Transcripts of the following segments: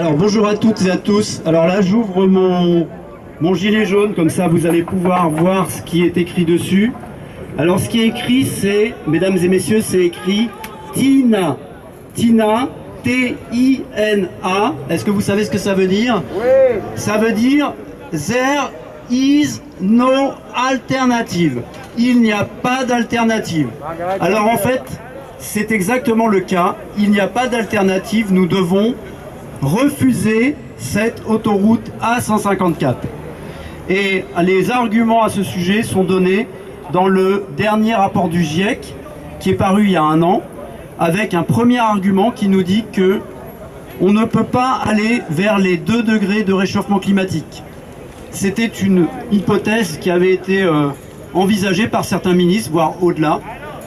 Alors bonjour à toutes et à tous. Alors là j'ouvre mon gilet jaune, comme ça vous allez pouvoir voir ce qui est écrit dessus. Alors ce qui est écrit c'est, mesdames et messieurs, c'est écrit TINA. TINA, T-I-N-A. Est-ce que vous savez ce que ça veut dire? Oui. Ça veut dire There is no alternative. Il n'y a pas d'alternative. Alors en fait, c'est exactement le cas. Il n'y a pas d'alternative. Nous devons refuser cette autoroute A154. Et les arguments à ce sujet sont donnés dans le dernier rapport du GIEC qui est paru il y a un an, avec un premier argument qui nous dit que on ne peut pas aller vers les 2 degrés de réchauffement climatique. C'était une hypothèse qui avait été envisagée par certains ministres, voire au-delà.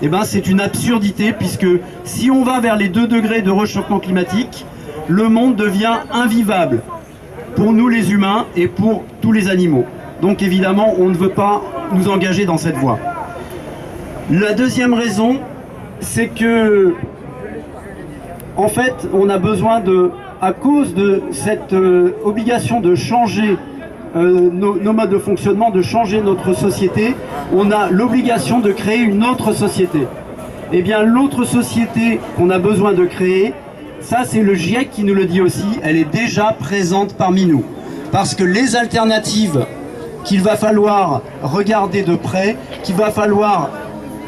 Eh ben, c'est une absurdité, puisque si on va vers les 2 degrés de réchauffement climatique, le monde devient invivable pour nous les humains et pour tous les animaux. Donc évidemment, on ne veut pas nous engager dans cette voie. La deuxième raison, c'est que, en fait, on a besoin à cause de cette obligation de changer nos modes de fonctionnement, de changer notre société, on a l'obligation de créer une autre société. Eh bien, l'autre société qu'on a besoin de créer, ça c'est le GIEC qui nous le dit aussi, elle est déjà présente parmi nous. Parce que les alternatives qu'il va falloir regarder de près, qu'il va falloir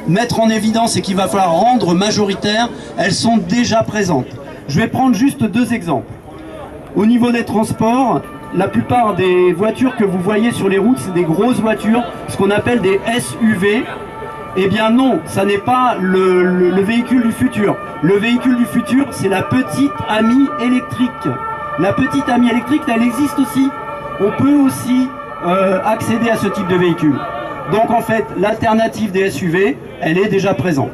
mettre en évidence et qu'il va falloir rendre majoritaires, elles sont déjà présentes. Je vais prendre juste 2 exemples. Au niveau des transports, la plupart des voitures que vous voyez sur les routes, c'est des grosses voitures, ce qu'on appelle des SUV. Eh bien non, ça n'est pas le véhicule du futur. Le véhicule du futur, c'est la petite amie électrique. La petite amie électrique, elle existe aussi. On peut aussi accéder à ce type de véhicule. Donc en fait, l'alternative des SUV, elle est déjà présente.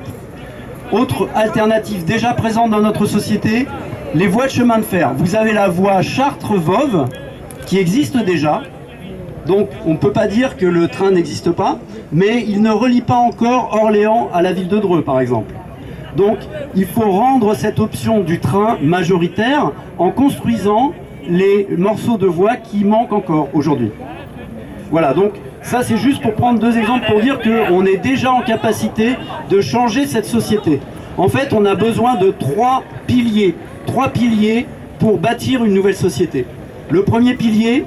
Autre alternative déjà présente dans notre société, les voies de chemin de fer. Vous avez la voie Chartres-Voves, qui existe déjà. Donc on ne peut pas dire que le train n'existe pas, mais il ne relie pas encore Orléans à la ville de Dreux, par exemple. Donc il faut rendre cette option du train majoritaire en construisant les morceaux de voie qui manquent encore aujourd'hui. Voilà, donc ça c'est juste pour prendre 2 exemples pour dire qu'on est déjà en capacité de changer cette société. En fait, on a besoin de 3 piliers pour bâtir une nouvelle société. Le premier pilier,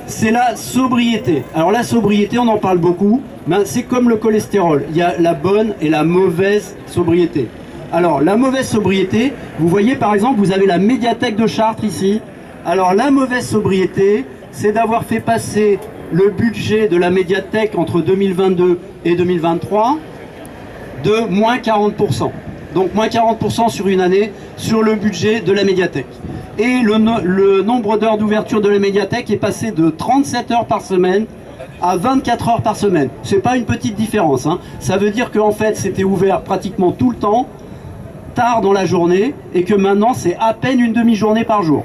c'est la sobriété. Alors la sobriété, on en parle beaucoup, mais c'est comme le cholestérol. Il y a la bonne et la mauvaise sobriété. Alors la mauvaise sobriété, vous voyez par exemple, vous avez la médiathèque de Chartres ici. Alors la mauvaise sobriété, c'est d'avoir fait passer le budget de la médiathèque entre 2022 et 2023 de moins 40%. Donc moins 40% sur une année sur le budget de la médiathèque. Et le nombre d'heures d'ouverture de la médiathèque est passé de 37 heures par semaine à 24 heures par semaine. C'est pas une petite différence, hein. Ça veut dire qu'en fait c'était ouvert pratiquement tout le temps, tard dans la journée, et que maintenant c'est à peine une demi-journée par jour.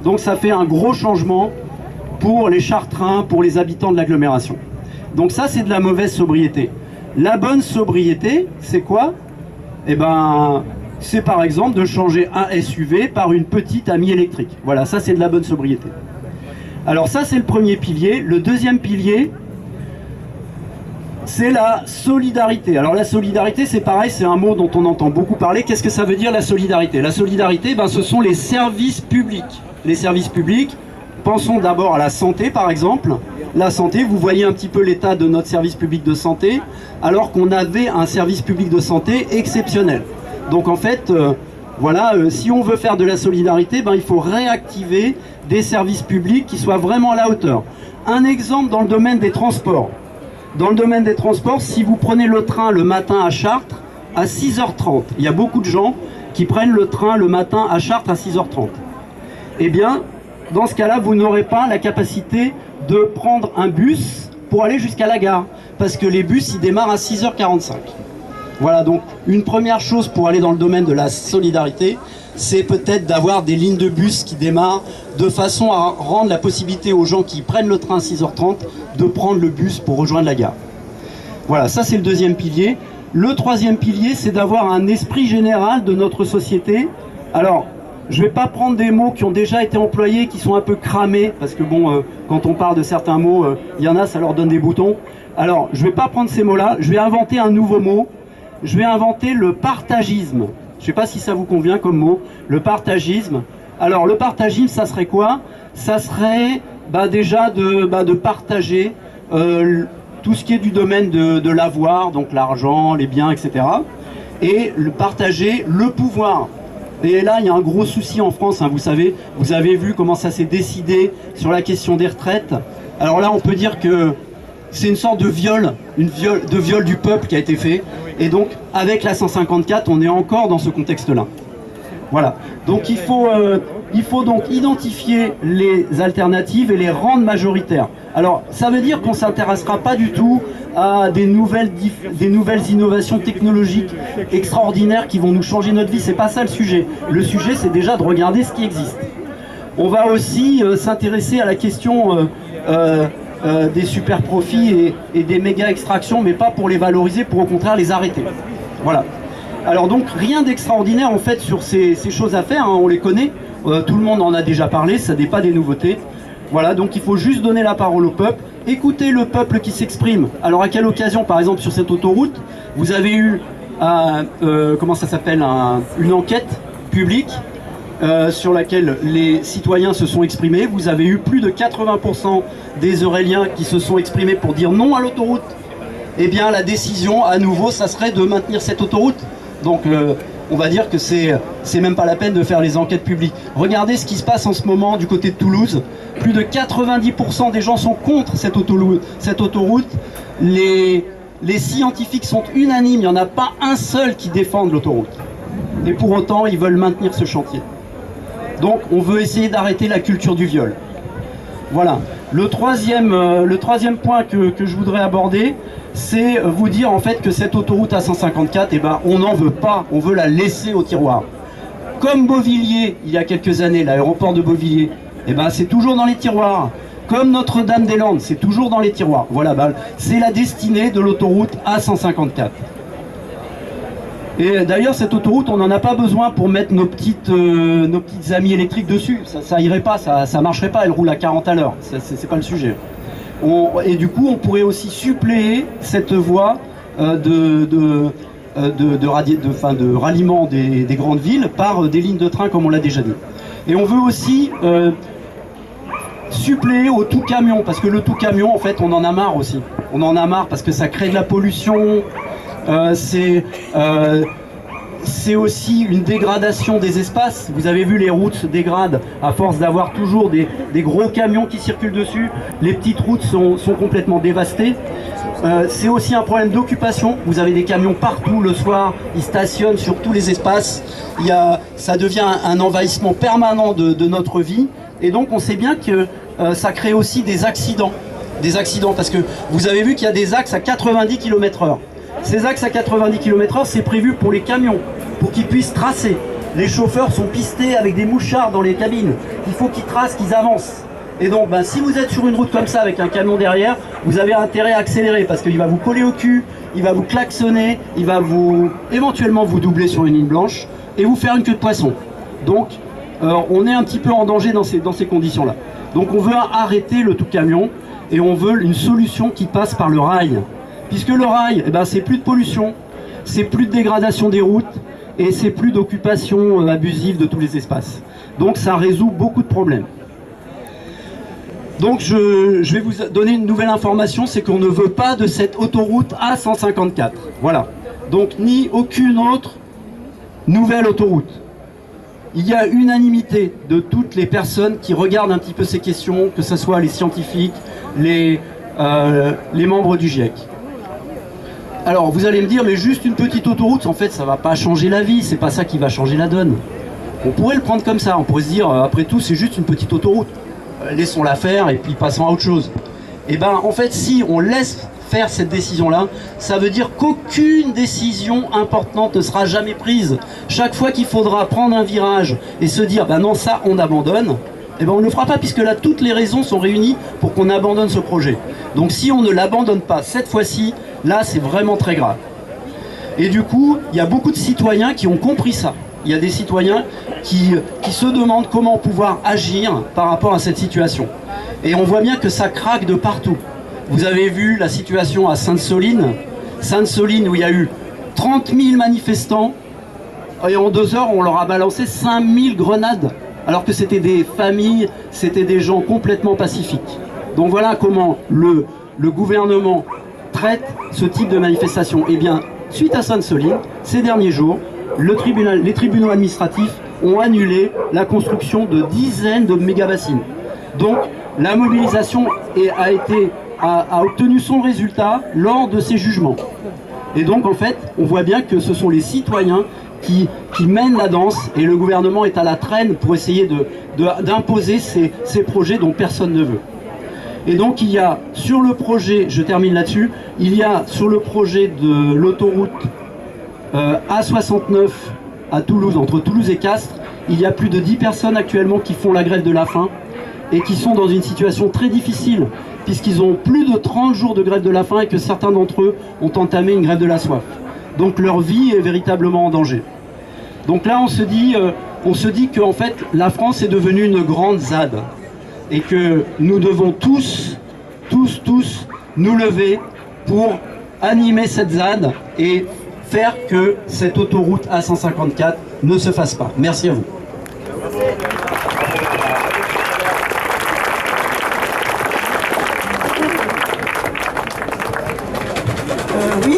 Donc ça fait un gros changement pour les Chartrains, pour les habitants de l'agglomération. Donc ça c'est de la mauvaise sobriété. La bonne sobriété, c'est quoi? Eh ben, c'est par exemple de changer un SUV par une petite amie électrique. Voilà, ça c'est de la bonne sobriété. Alors ça c'est le premier pilier. Le deuxième pilier, c'est la solidarité. Alors la solidarité, c'est pareil, c'est un mot dont on entend beaucoup parler. Qu'est-ce que ça veut dire la solidarité? La solidarité, ben, ce sont les services publics. Les services publics, pensons d'abord à la santé par exemple. La santé, vous voyez un petit peu l'état de notre service public de santé, alors qu'on avait un service public de santé exceptionnel. Donc en fait, voilà, si on veut faire de la solidarité, ben, il faut réactiver des services publics qui soient vraiment à la hauteur. Un exemple dans le domaine des transports. Dans le domaine des transports, si vous prenez le train le matin à Chartres, à 6h30, il y a beaucoup de gens qui prennent le train le matin à Chartres à 6h30. Eh bien, dans ce cas-là, vous n'aurez pas la capacité de prendre un bus pour aller jusqu'à la gare, parce que les bus, ils démarrent à 6h45. Voilà, donc une première chose pour aller dans le domaine de la solidarité, c'est peut-être d'avoir des lignes de bus qui démarrent de façon à rendre la possibilité aux gens qui prennent le train à 6h30 de prendre le bus pour rejoindre la gare. Voilà, ça c'est le deuxième pilier. Le troisième pilier, c'est d'avoir un esprit général de notre société. Alors, je vais pas prendre des mots qui ont déjà été employés, qui sont un peu cramés, parce que bon, quand on parle de certains mots, il y en a, ça leur donne des boutons. Alors, je vais pas prendre ces mots-là, je vais inventer un nouveau mot. Je vais inventer le partagisme. Je sais pas si ça vous convient comme mot, le partagisme. Alors, le partagisme, ça serait quoi? Ça serait déjà de partager tout ce qui est du domaine de l'avoir, donc l'argent, les biens, etc. Et partager le pouvoir. Et là, il y a un gros souci en France, hein, vous savez, vous avez vu comment ça s'est décidé sur la question des retraites. Alors là, on peut dire que c'est une sorte de viol du peuple qui a été fait. Et donc, avec la 154, on est encore dans ce contexte-là. Voilà. Donc, il faut donc identifier les alternatives et les rendre majoritaires. Alors, ça veut dire qu'on ne s'intéressera pas du tout à des nouvelles innovations technologiques extraordinaires qui vont nous changer notre vie. C'est pas ça le sujet. Le sujet, c'est déjà de regarder ce qui existe. On va aussi s'intéresser à la question des super profits et des méga extractions, mais pas pour les valoriser, pour au contraire les arrêter. Voilà. Alors donc rien d'extraordinaire en fait sur ces choses à faire, hein, on les connaît, tout le monde en a déjà parlé, ça n'est pas des nouveautés. Voilà, donc il faut juste donner la parole au peuple, écouter le peuple qui s'exprime. Alors à quelle occasion, par exemple sur cette autoroute, vous avez eu comment ça s'appelle, une enquête publique sur laquelle les citoyens se sont exprimés. Vous avez eu plus de 80% des Euréliens qui se sont exprimés pour dire non à l'autoroute. Eh bien la décision à nouveau, ça serait de maintenir cette autoroute. Donc on va dire que c'est même pas la peine de faire les enquêtes publiques. Regardez ce qui se passe en ce moment du côté de Toulouse. Plus de 90% des gens sont contre cette autoroute. Les scientifiques sont unanimes, il n'y en a pas un seul qui défende l'autoroute. Et pour autant, ils veulent maintenir ce chantier. Donc on veut essayer d'arrêter la culture du viol. Voilà. Le troisième point que je voudrais aborder, c'est vous dire en fait que cette autoroute A154, eh ben, on n'en veut pas, on veut la laisser au tiroir. Comme Beauvilliers, il y a quelques années, l'aéroport de Beauvilliers, eh ben, c'est toujours dans les tiroirs. Comme Notre-Dame-des-Landes, c'est toujours dans les tiroirs. Voilà, ben, c'est la destinée de l'autoroute A154. Et d'ailleurs, cette autoroute, on n'en a pas besoin pour mettre nos petites amies électriques dessus. Ça irait pas, ça marcherait pas, elle roule à 40 à l'heure. C'est pas le sujet. Et du coup, on pourrait aussi suppléer cette voie de ralliement des grandes villes par des lignes de train, comme on l'a déjà dit. Et on veut aussi suppléer au tout camion, parce que le tout camion, en fait, on en a marre aussi. On en a marre parce que ça crée de la pollution. C'est aussi une dégradation des espaces. Vous avez vu, les routes se dégradent à force d'avoir toujours des gros camions qui circulent dessus. Les petites routes sont complètement dévastées. C'est aussi un problème d'occupation. Vous avez des camions partout le soir, ils stationnent sur tous les espaces. Ça devient un envahissement permanent de notre vie. Et donc on sait bien que ça crée aussi des accidents. Des accidents, parce que vous avez vu qu'il y a des axes à 90 km/h. Ces axes à 90 km/h, c'est prévu pour les camions, pour qu'ils puissent tracer. Les chauffeurs sont pistés avec des mouchards dans les cabines. Il faut qu'ils tracent, qu'ils avancent. Et donc, si vous êtes sur une route comme ça avec un camion derrière, vous avez intérêt à accélérer parce qu'il va vous coller au cul, il va vous klaxonner, il va éventuellement vous doubler sur une ligne blanche et vous faire une queue de poisson. Donc, on est un petit peu en danger dans ces conditions-là. Donc, on veut arrêter le tout camion et on veut une solution qui passe par le rail. Puisque le rail, c'est plus de pollution, c'est plus de dégradation des routes et c'est plus d'occupation abusive de tous les espaces. Donc ça résout beaucoup de problèmes. Donc je vais vous donner une nouvelle information, c'est qu'on ne veut pas de cette autoroute A154. Voilà. Donc ni aucune autre nouvelle autoroute. Il y a unanimité de toutes les personnes qui regardent un petit peu ces questions, que ce soit les scientifiques, les membres du GIEC. Alors vous allez me dire, mais juste une petite autoroute, en fait ça va pas changer la vie, c'est pas ça qui va changer la donne. On pourrait le prendre comme ça, on pourrait se dire, après tout c'est juste une petite autoroute, laissons-la faire et puis passons à autre chose. Et en fait si on laisse faire cette décision-là, ça veut dire qu'aucune décision importante ne sera jamais prise. Chaque fois qu'il faudra prendre un virage et se dire, non ça on abandonne, on ne le fera pas puisque là toutes les raisons sont réunies pour qu'on abandonne ce projet. Donc si on ne l'abandonne pas cette fois-ci, là c'est vraiment très grave. Et du coup, il y a beaucoup de citoyens qui ont compris ça. il y a des citoyens qui se demandent comment pouvoir agir par rapport à cette situation. Et on voit bien que ça craque de partout. Vous avez vu la situation à Sainte-Soline, où il y a eu 30 000 manifestants, et en 2 heures, on leur a balancé 5 000 grenades, alors que c'était des familles, c'était des gens complètement pacifiques. Donc voilà comment le gouvernement traite ce type de manifestation. Eh bien, suite à Sainte-Soline, ces derniers jours, les tribunaux administratifs ont annulé la construction de dizaines de méga-bassines. Donc, la mobilisation a obtenu son résultat lors de ces jugements. Et donc, en fait, on voit bien que ce sont les citoyens qui mènent la danse, et le gouvernement est à la traîne pour essayer d'imposer ces projets dont personne ne veut. Et donc il y a sur le projet, je termine là-dessus, il y a sur le projet de l'autoroute A69 à Toulouse, entre Toulouse et Castres, il y a plus de 10 personnes actuellement qui font la grève de la faim et qui sont dans une situation très difficile puisqu'ils ont plus de 30 jours de grève de la faim et que certains d'entre eux ont entamé une grève de la soif. Donc leur vie est véritablement en danger. Donc là on se dit que en fait la France est devenue une grande ZAD. Et que nous devons tous nous lever pour animer cette ZAD et faire que cette autoroute A154 ne se fasse pas. Merci à vous. Oui.